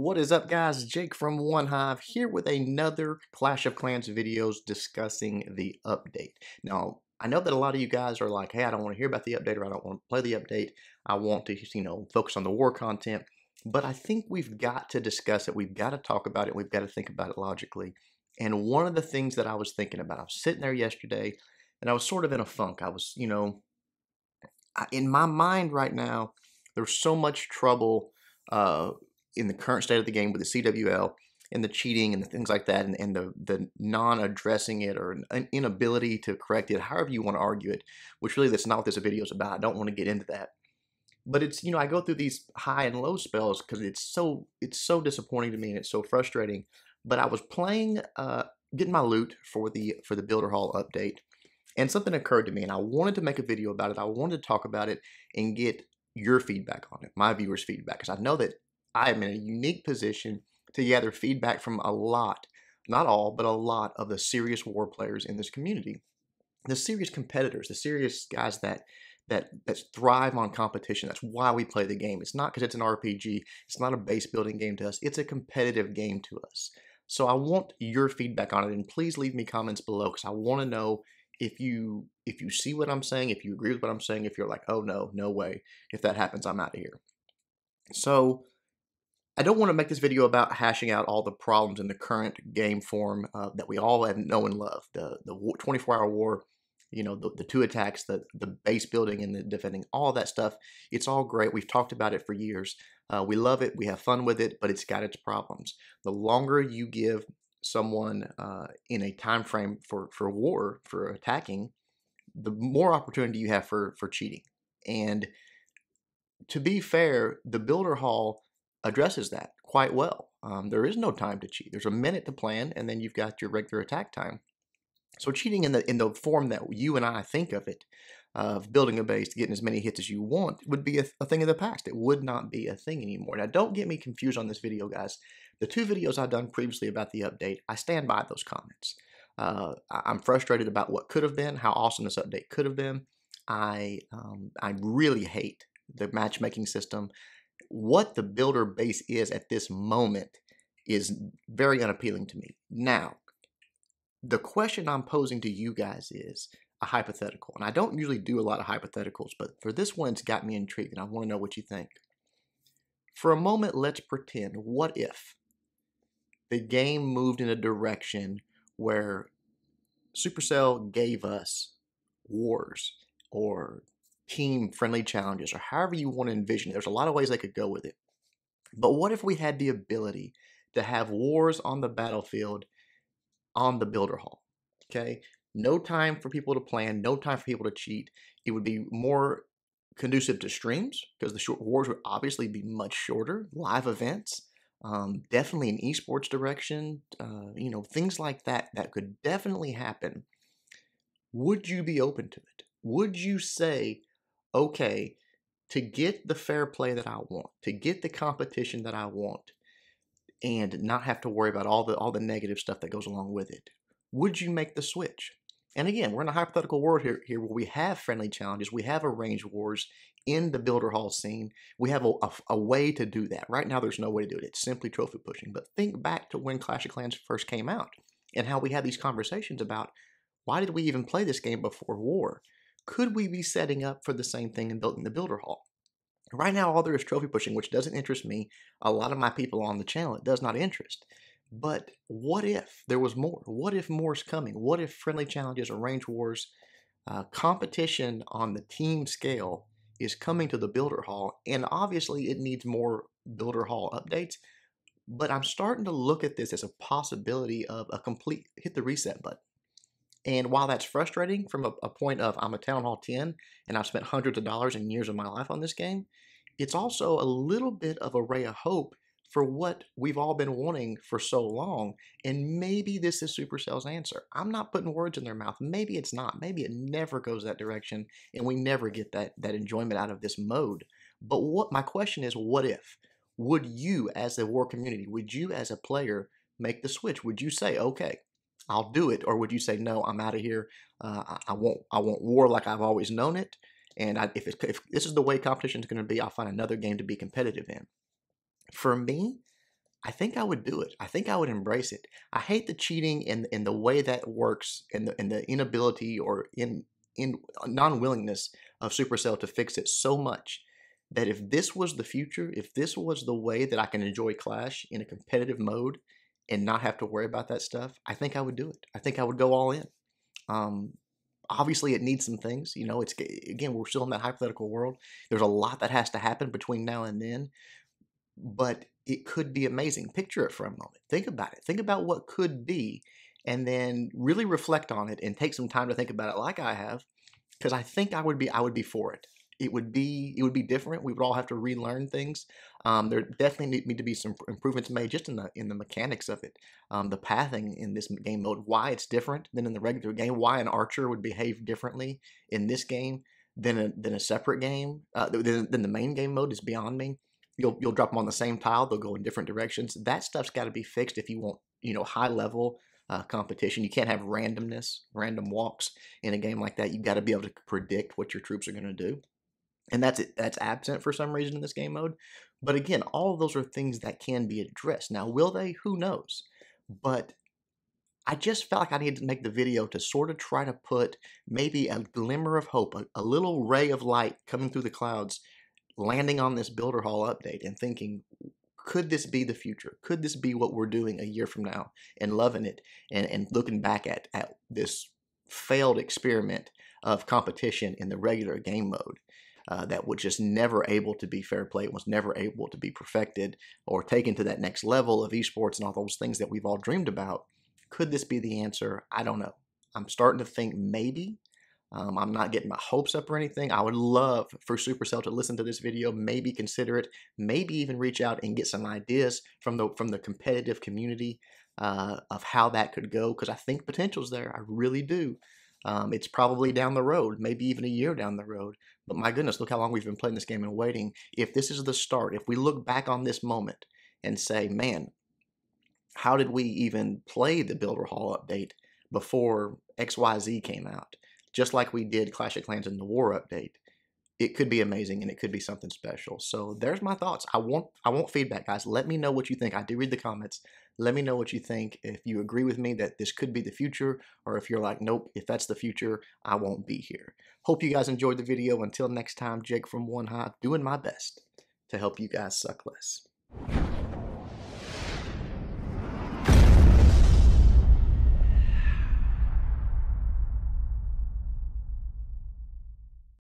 What is up, guys? Jake from OneHive here with another Clash of Clans videos discussing the update. Now, I know that a lot of you guys are like, hey, I don't want to hear about the update, or I don't want to play the update. I want to, focus on the war content. But I think we've got to discuss it. We've got to talk about it. We've got to think about it logically. And one of the things that I was thinking about, I was sitting there yesterday and I was sort of in a funk. I was, in my mind right now, there's so much trouble in the current state of the game with the CWL and the cheating and the things like that, and the non-addressing it or an inability to correct it, however you want to argue it, which really that's not what this video is about. I don't want to get into that. But it's, I go through these high and low spells because it's so disappointing to me and it's so frustrating. But I was playing, getting my loot for the Builder Hall update, and something occurred to me, and I wanted to make a video about it. I wanted to talk about it and get your feedback on it, my viewers' feedback, because I know that I am in a unique position to gather feedback from a lot, not all, but a lot of the serious war players in this community, the serious competitors, the serious guys that thrive on competition. That's why we play the game. It's not because it's an RPG. It's not a base building game to us. It's a competitive game to us. So I want your feedback on it, and please leave me comments below because I want to know if you see what I'm saying, if you agree with what I'm saying, if you're like, oh no way, if that happens, I'm out of here. So I don't want to make this video about hashing out all the problems in the current game form that we all know and love. The 24-hour war, the two attacks, the base building and the defending, all that stuff. It's all great. We've talked about it for years. We love it. We have fun with it, but it's got its problems. The longer you give someone in a time frame for war, for attacking, the more opportunity you have for cheating. And to be fair, the Builder Hall addresses that quite well. There is no time to cheat. There's a minute to plan, and then you've got your regular attack time. So cheating in the form that you and I think of it, of building a base, getting as many hits as you want, would be a thing of the past. It would not be a thing anymore. Now, don't get me confused on this video, guys. The two videos I've done previously about the update, I stand by those comments. I'm frustrated about what could have been, how awesome this update could have been. I really hate the matchmaking system. What the builder base is at this moment is very unappealing to me. Now, the question I'm posing to you guys is a hypothetical. And I don't usually do a lot of hypotheticals, but for this one, it's got me intrigued, and I want to know what you think. For a moment, let's pretend, what if the game moved in a direction where Supercell gave us wars or team-friendly challenges, or however you want to envision it. There's a lot of ways they could go with it. But what if we had the ability to have wars on the battlefield on the Builder Hall? Okay? No time for people to plan, no time for people to cheat. It would be more conducive to streams because the short wars would obviously be much shorter. Live events, definitely an esports direction, things like that could definitely happen. Would you be open to it? Would you say, okay, to get the fair play that I want, to get the competition that I want, and not have to worry about all the negative stuff that goes along with it, would you make the switch? And again, we're in a hypothetical world here where we have friendly challenges, we have arranged wars in the Builder Hall scene. We have a way to do that. Right now, there's no way to do it. It's simply trophy pushing. But think back to when Clash of Clans first came out and how we had these conversations about, why did we even play this game before war? Could we be setting up for the same thing and building the Builder Hall? Right now, all there is trophy pushing, which doesn't interest me. A lot of my people on the channel, it does not interest. But what if there was more? What if more's coming? What if friendly challenges, arranged wars, competition on the team scale is coming to the Builder Hall? And obviously, it needs more Builder Hall updates. But I'm starting to look at this as a possibility of a complete hit the reset button. And while that's frustrating from a point of I'm a Town Hall 10 and I've spent hundreds of dollars and years of my life on this game, it's also a little bit of a ray of hope for what we've all been wanting for so long. And maybe this is Supercell's answer. I'm not putting words in their mouth. Maybe it's not. Maybe it never goes that direction and we never get that enjoyment out of this mode. But what my question is, what if? Would you as a war community, would you as a player make the switch? Would you say, okay, I'll do it, or would you say no? I'm out of here. I want war like I've always known it. And if this is the way competition is going to be, I'll find another game to be competitive in. For me, I think I would do it. I think I would embrace it. I hate the cheating and the way that works and the inability or in non-willingness of Supercell to fix it so much that if this was the future, if this was the way that I can enjoy Clash in a competitive mode and not have to worry about that stuff, I think I would do it. I think I would go all in. Um, Obviously, it needs some things. You know, it's again, we're still in that hypothetical world. There's a lot that has to happen between now and then, but it could be amazing. Picture it for a moment. Think about it. Think about what could be, and then really reflect on it and take some time to think about it, like I have, because I think I would be for it. It would be different. We would all have to relearn things. There definitely need to be some improvements made just in the mechanics of it, the pathing in this game mode. Why it's different than in the regular game. Why an archer would behave differently in this game than a separate game than the main game mode is beyond me. You'll drop them on the same tile. They'll go in different directions. That stuff's got to be fixed if you want high level competition. You can't have randomness, random walks in a game like that. You got to be able to predict what your troops are going to do, and that's absent for some reason in this game mode. But again, all of those are things that can be addressed. Now, will they? Who knows? But I just felt like I needed to make the video to sort of try to put maybe a glimmer of hope, a little ray of light coming through the clouds, landing on this Builder Hall update and thinking, could this be the future? Could this be what we're doing a year from now, and loving it and looking back at this failed experiment of competition in the regular game mode that was just never able to be fair play, was never able to be perfected or taken to that next level of esports and all those things that we've all dreamed about? Could this be the answer? I don't know. I'm starting to think maybe. I'm not getting my hopes up or anything. I would love for Supercell to listen to this video, maybe consider it, maybe even reach out and get some ideas from the competitive community of how that could go, because I think potential's there. I really do. It's probably down the road, maybe even a year down the road. But my goodness, look how long we've been playing this game and waiting. If this is the start, if we look back on this moment and say, man, how did we even play the Builder Hall update before XYZ came out? Just like we did Clash of Clans in the War update. It could be amazing and it could be something special. So there's my thoughts. I want feedback, guys. Let me know what you think. I do read the comments. Let me know what you think. If you agree with me that this could be the future, or if you're like, nope, if that's the future, I won't be here. Hope you guys enjoyed the video. Until next time, Jake from OneHive, doing my best to help you guys suck less.